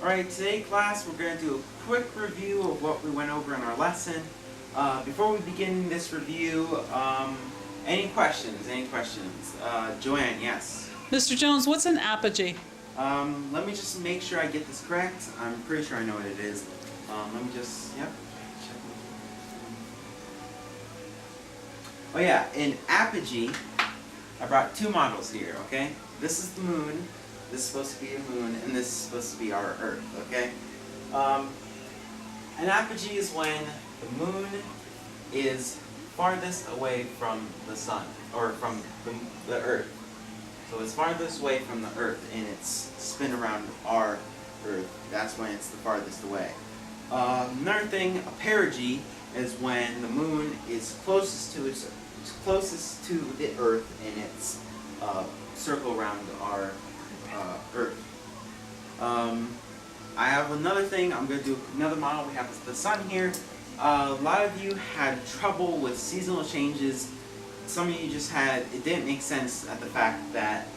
Alright, today class we're going to do a quick review of what we went over in our lesson. Before we begin this review, any questions? Joanne, yes? Mr. Jones, what's an apogee? Let me just make sure I get this correct. I'm pretty sure I know what it is. Let me just, yep. Check. Oh yeah, in apogee, I brought two models here, okay? This is the moon. This is supposed to be a moon, and this is supposed to be our Earth, okay? An apogee is when the moon is farthest away from the sun, or from the Earth. So it's farthest away from the Earth in its spin around our Earth. That's when it's the farthest away. Another thing, a perigee, is when the moon is closest to the Earth in its circle around our Earth. I have another thing. I'm going to do another model. We have the sun here. A lot of you had trouble with seasonal changes. Some of you just had, it didn't make sense at the fact that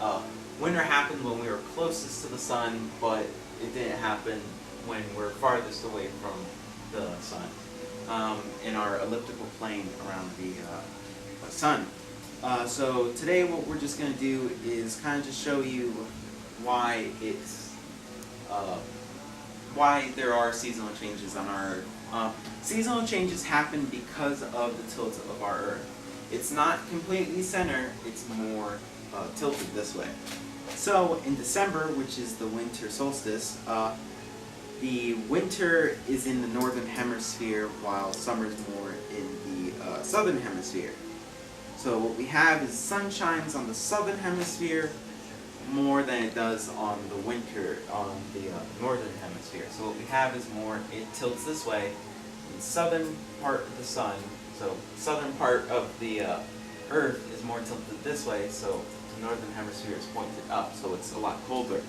winter happened when we were closest to the sun, but it didn't happen when we're farthest away from the sun in our elliptical plane around the sun. So today what we're just going to do is kind of just show you why there are seasonal changes on our Earth. Seasonal changes happen because of the tilt of our Earth. It's not completely center, it's more tilted this way. So in December, which is the winter solstice, the winter is in the northern hemisphere while summer is more in the southern hemisphere. So what we have is sun shines on the southern hemisphere more than it does on the winter on the northern hemisphere. So what we have is more, it tilts this way. The southern part of the sun, so southern part of the Earth is more tilted this way, so the northern hemisphere is pointed up, so it's a lot colder.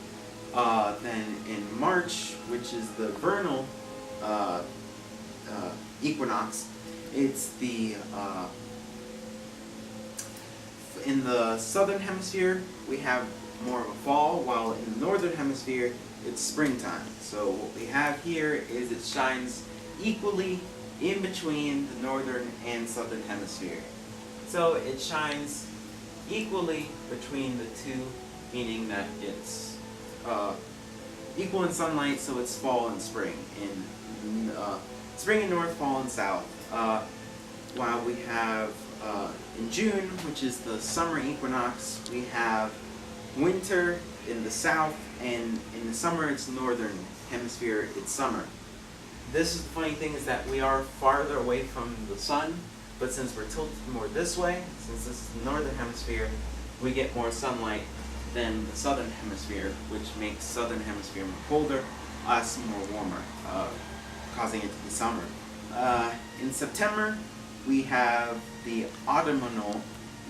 Then in March, which is the vernal equinox, it's the in the southern hemisphere we have more of a fall, while in the northern hemisphere it's springtime. So what we have here is it shines equally in between the northern and southern hemisphere. So it shines equally between the two, meaning that it's equal in sunlight, so it's fall and spring. In spring in north, fall in south. While we have in June, which is the summer equinox, we have winter in the south, and in the summer it's northern hemisphere, it's summer. This is the funny thing, is that we are farther away from the sun, but since we're tilted more this way, since this is the northern hemisphere, we get more sunlight than the southern hemisphere, which makes southern hemisphere more colder, us more warmer, causing it to be summer. In September, we have the autumnal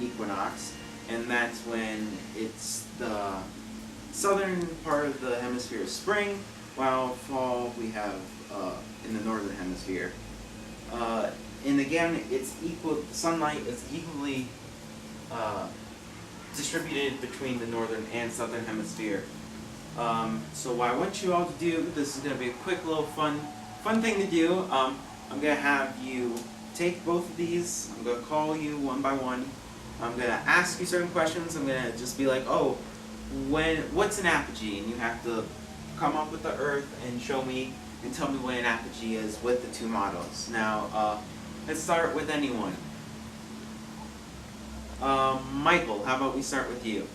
equinox, and that's when it's the southern part of the hemisphere is spring, while fall we have in the northern hemisphere. And again, it's equal. The sunlight is equally distributed between the northern and southern hemisphere. So what I want you all to do, this is going to be a quick little fun thing to do. I'm going to have you take both of these. I'm going to call you one by one. I'm going to ask you certain questions. I'm going to just be like, oh, what's an apogee? And you have to come up with the Earth and show me and tell me what an apogee is with the two models. Now, let's start with anyone. Michael, how about we start with you?